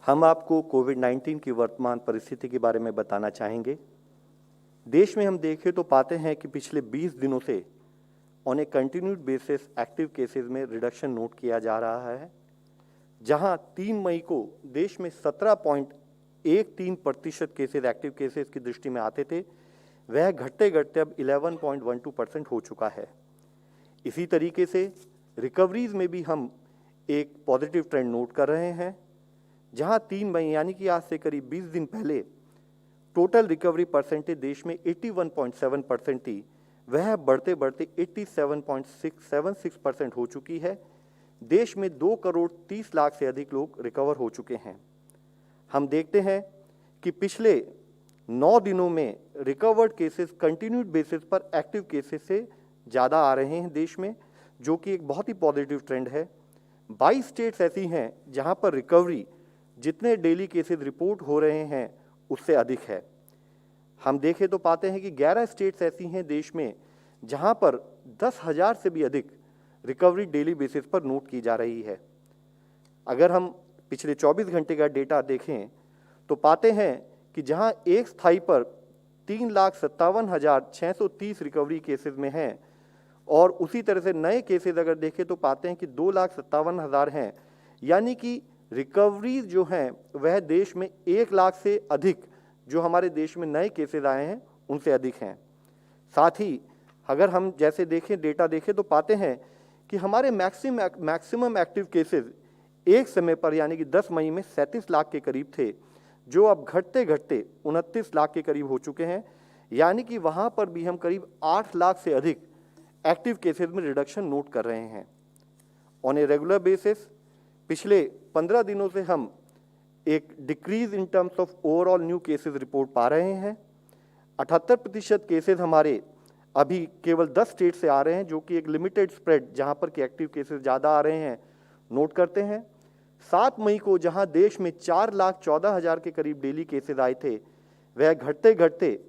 हम आपको कोविड-19 की वर्तमान परिस्थिति के बारे में बताना चाहेंगे। देश में हम देखें तो पाते हैं कि पिछले 20 दिनों से on A continued basis active cases में रिडक्शन नोट किया जा रहा है, जहां 3 मई को देश में 17.13% केसेस एक्टिव केसेस की दृष्टि में आते थे, वह घटते घटते अब 11.12% हो चुका है। इसी तरीके से रिकवरीज में भी हम एक पॉजिटिव ट्रेंड नोट कर रहे हैं, जहां 3 मई यानी कि आज से करीब 20 दिन पहले टोटल रिकवरी परसेंटेज देश में 81.7% थी, वह बढ़ते बढ़ते 87.676% हो चुकी है। देश में 2 करोड़ 30 लाख से अधिक लोग रिकवर हो चुके हैं। हम देखते हैं कि पिछले 9 दिनों में रिकवर्ड केसेस कंटिन्यूड बेसिस पर एक्टिव केसेस से ज़्यादा आ रहे हैं देश में, जो कि एक बहुत ही पॉजिटिव ट्रेंड है। 22 स्टेट्स ऐसी हैं जहां पर रिकवरी जितने डेली केसेस रिपोर्ट हो रहे हैं उससे अधिक है। हम देखें तो पाते हैं कि 11 स्टेट्स ऐसी हैं देश में जहां पर 10,000 से भी अधिक रिकवरी डेली बेसिस पर नोट की जा रही है। अगर हम पिछले 24 घंटे का डेटा देखें तो पाते हैं कि जहां एक स्थाई पर 3,57,630 रिकवरी केसेस में हैं, और उसी तरह से नए केसेस अगर देखें तो पाते हैं कि 2,57,000 हैं, यानी कि रिकवरी जो हैं वह देश में 1 लाख से अधिक जो हमारे देश में नए केसेस आए हैं उनसे अधिक हैं। साथ ही अगर हम जैसे देखें डेटा देखें तो पाते हैं कि हमारे मैक्सिमम एक्टिव केसेस एक समय पर यानी कि 10 मई में 37 लाख के करीब थे, जो अब घटते घटते 29 लाख के करीब हो चुके हैं, यानी कि वहाँ पर भी हम करीब 8 लाख से अधिक एक्टिव केसेस में रिडक्शन नोट कर रहे हैं। ऑन ए रेगुलर बेसिस पिछले 15 दिनों से हम एक decrease in terms of overall new cases report पा रहे हैं। 78% केसेस हमारे अभी केवल 10 स्टेट से आ रहे हैं, जो कि एक लिमिटेड स्प्रेड जहां पर कि एक्टिव केसेस ज़्यादा आ रहे हैं नोट करते हैं। 7 मई को जहां देश में 4,14,000 के करीब डेली केसेस आए थे, वह घटते घटते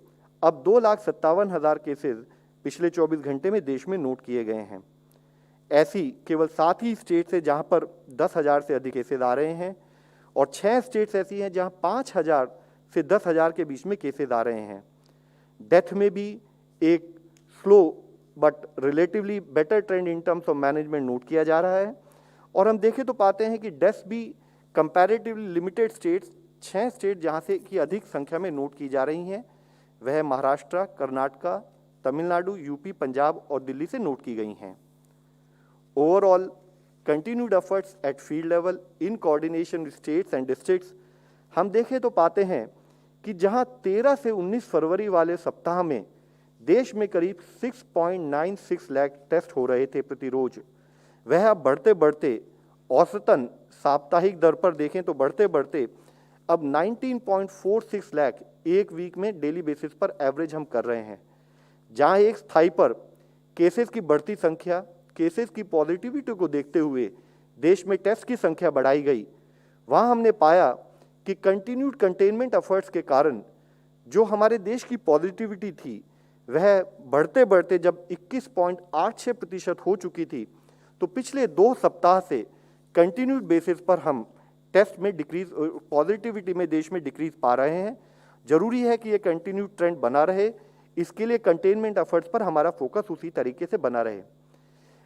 अब 2,57,000 केसेस पिछले 24 घंटे में देश में नोट किए गए हैं। ऐसी केवल 7 ही स्टेट्स है जहां पर 10,000 से अधिक केसेस आ रहे हैं, और 6 स्टेट्स ऐसी हैं जहां 5,000 से 10,000 के बीच में केसेस आ रहे हैं। डेथ में भी एक slow but relatively better trend in terms of management note किया जा रहा है। और हम देखें तो पाते हैं कि डेथ्स भी कंपैरेटिवली लिमिटेड स्टेट्स 6 स्टेट जहां से कि अधिक संख्या में नोट की जा रही हैं, वह महाराष्ट्र, कर्नाटका, तमिलनाडु, यूपी, पंजाब और दिल्ली से नोट की गई हैं। Overall continued efforts at field level in coordination with states and districts, हम देखें तो पाते हैं कि जहां 13 से 19 फरवरी वाले सप्ताह में देश में करीब 6.96 लाख टेस्ट हो रहे थे प्रति रोज, वह अब बढ़ते बढ़ते औसतन साप्ताहिक दर पर देखें तो बढ़ते बढ़ते अब 19.46 लाख एक वीक में डेली बेसिस पर एवरेज हम कर रहे हैं। जहां एक स्थाई पर केसेस की बढ़ती संख्या, केसेस की पॉजिटिविटी को देखते हुए देश में टेस्ट की संख्या बढ़ाई गई, वहां हमने पाया कि कंटिन्यूड कंटेनमेंट एफर्ट्स के कारण जो हमारे देश की पॉजिटिविटी थी वह बढ़ते बढ़ते जब 21.86% हो चुकी थी, तो पिछले 2 सप्ताह से कंटिन्यूड बेसिस पर हम टेस्ट में डिक्रीज, पॉजिटिविटी में देश में डिक्रीज पा रहे हैं। जरूरी है कि ये कंटिन्यूड ट्रेंड बना रहे, इसके लिए कंटेनमेंट एफर्ट्स पर हमारा फोकस उसी तरीके से बना रहे।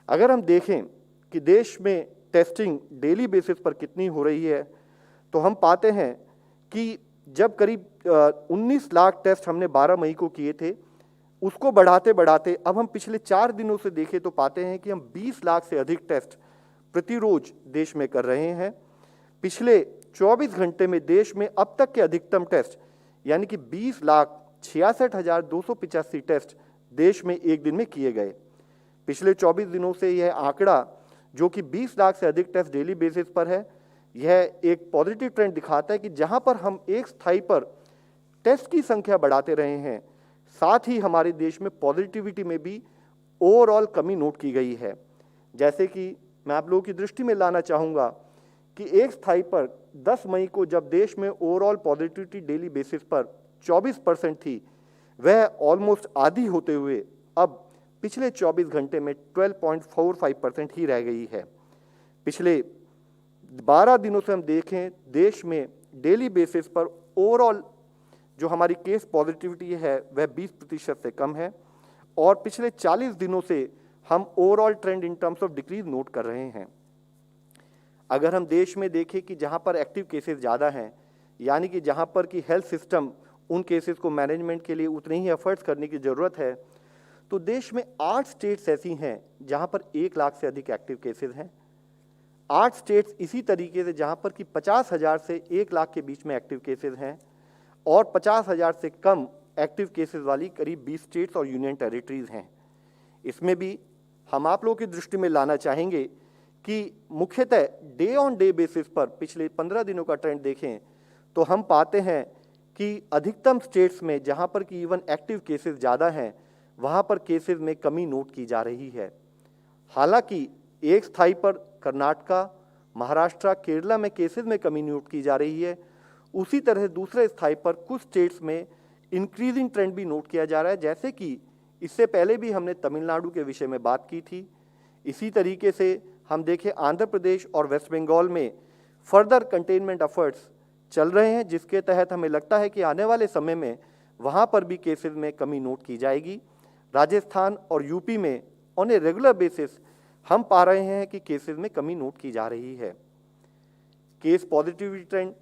अगर हम देखें कि देश में टेस्टिंग डेली बेसिस पर कितनी हो रही है, तो हम पाते हैं कि जब करीब 19 लाख टेस्ट हमने 12 मई को किए थे, उसको बढ़ाते बढ़ाते अब हम पिछले 4 दिनों से देखें तो पाते हैं कि हम 20 लाख से अधिक टेस्ट प्रति रोज देश में कर रहे हैं। पिछले 24 घंटे में देश में अब तक के अधिकतम टेस्ट यानी कि 20,66,285 टेस्ट देश में एक दिन में किए गए। पिछले 24 दिनों से यह आंकड़ा जो कि 20 लाख से अधिक टेस्ट डेली बेसिस पर है, यह एक पॉजिटिव ट्रेंड दिखाता है कि जहां पर हम एक स्थाई पर टेस्ट की संख्या बढ़ाते रहे हैं, साथ ही हमारे देश में पॉजिटिविटी में भी ओवरऑल कमी नोट की गई है। जैसे कि मैं आप लोगों की दृष्टि में लाना चाहूँगा कि एक स्थाई पर 10 मई को जब देश में ओवरऑल पॉजिटिविटी डेली बेसिस पर 24% थी, वह ऑलमोस्ट आधी होते हुए अब पिछले 24 घंटे में 12.45% ही रह गई है। पिछले 12 दिनों से हम देखें देश में डेली बेसिस पर ओवरऑल जो हमारी केस पॉजिटिविटी है वह 20% से कम है और पिछले 40 दिनों से हम overall trend in terms of decrease note कर रहे हैं। अगर हम देश में देखें कि जहां पर एक्टिव केसेस ज़्यादा हैं, यानी कि जहां पर कि हेल्थ सिस्टम उन केसेस को मैनेजमेंट के लिए उतने ही एफर्ट्स करने की ज़रूरत है, तो देश में 8 स्टेट्स ऐसी हैं जहां पर 1 लाख से अधिक एक्टिव केसेस हैं। 8 स्टेट्स इसी तरीके से जहां पर कि 50,000 से 1 लाख के बीच में एक्टिव केसेस हैं और 50,000 से कम एक्टिव केसेस वाली करीब 20 स्टेट्स और यूनियन टेरिटरीज हैं। इसमें भी हम आप लोगों की दृष्टि में लाना चाहेंगे कि मुख्यतः डे ऑन डे बेसिस पर पिछले 15 दिनों का ट्रेंड देखें तो हम पाते हैं कि अधिकतम स्टेट्स में जहां पर कि इवन एक्टिव केसेस ज़्यादा हैं वहां पर केसेस में कमी नोट की जा रही है। हालांकि एक स्थाई पर कर्नाटका, महाराष्ट्र, केरला में केसेस में कमी नोट की जा रही है, उसी तरह दूसरे स्थाई पर कुछ स्टेट्स में इंक्रीजिंग ट्रेंड भी नोट किया जा रहा है, जैसे कि इससे पहले भी हमने तमिलनाडु के विषय में बात की थी। इसी तरीके से हम देखें आंध्र प्रदेश और वेस्ट बंगाल में फर्दर कंटेनमेंट एफर्ट्स चल रहे हैं, जिसके तहत हमें लगता है कि आने वाले समय में वहाँ पर भी केसेस में कमी नोट की जाएगी। राजस्थान और यूपी में ऑन ए रेगुलर बेसिस हम पा रहे हैं कि केसेस में कमी नोट की जा रही है। Case positivity trend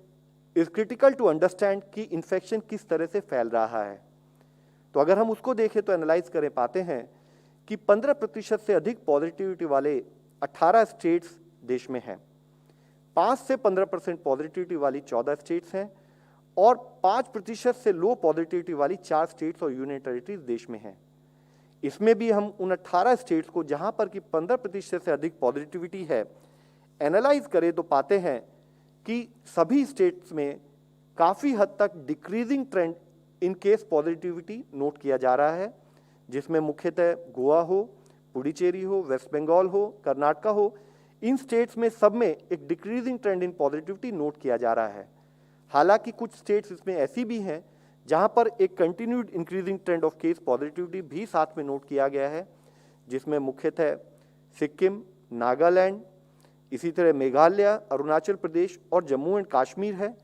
is critical to understand कि इन्फेक्शन किस तरह से फैल रहा है। तो अगर हम उसको देखें तो एनालाइज करें पाते हैं कि 15% से अधिक पॉजिटिविटी वाले 18 स्टेट्स देश में हैं, 5 से 15% पॉजिटिविटी वाली 14 स्टेट्स हैं और 5% से लो पॉजिटिविटी वाली 4 स्टेट्स और यूनियन टेरिटरीज देश में हैं। इसमें भी हम उन 18 स्टेट्स को जहां पर कि 15% से अधिक पॉजिटिविटी है एनालाइज करें तो पाते हैं कि सभी स्टेट्स में काफ़ी हद तक decreasing trend in case positivity note किया जा रहा है, जिसमें मुख्यतः गोवा हो, पुडुचेरी हो, वेस्ट बंगाल हो, कर्नाटका हो, इन स्टेट्स में सब में एक डिक्रीजिंग ट्रेंड इन पॉजिटिविटी नोट किया जा रहा है। हालांकि कुछ स्टेट्स इसमें ऐसी भी हैं जहां पर एक continued increasing trend of case positivity भी साथ में नोट किया गया है, जिसमें मुख्यतः सिक्किम, नागालैंड, इसी तरह मेघालय, अरुणाचल प्रदेश और जम्मू एंड कश्मीर है।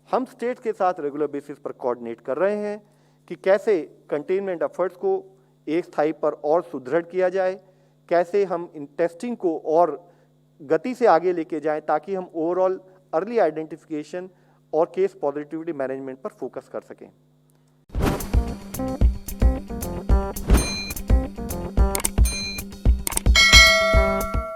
हम स्टेट्स के साथ रेगुलर बेसिस पर कोऑर्डिनेट कर रहे हैं कि कैसे कंटेनमेंट एफर्ट्स को एक स्थाई पर और सुदृढ़ किया जाए, कैसे हम इन टेस्टिंग को और गति से आगे लेके जाएं ताकि हम ओवरऑल अर्ली आइडेंटिफिकेशन और केस पॉजिटिविटी मैनेजमेंट पर फोकस कर सकें।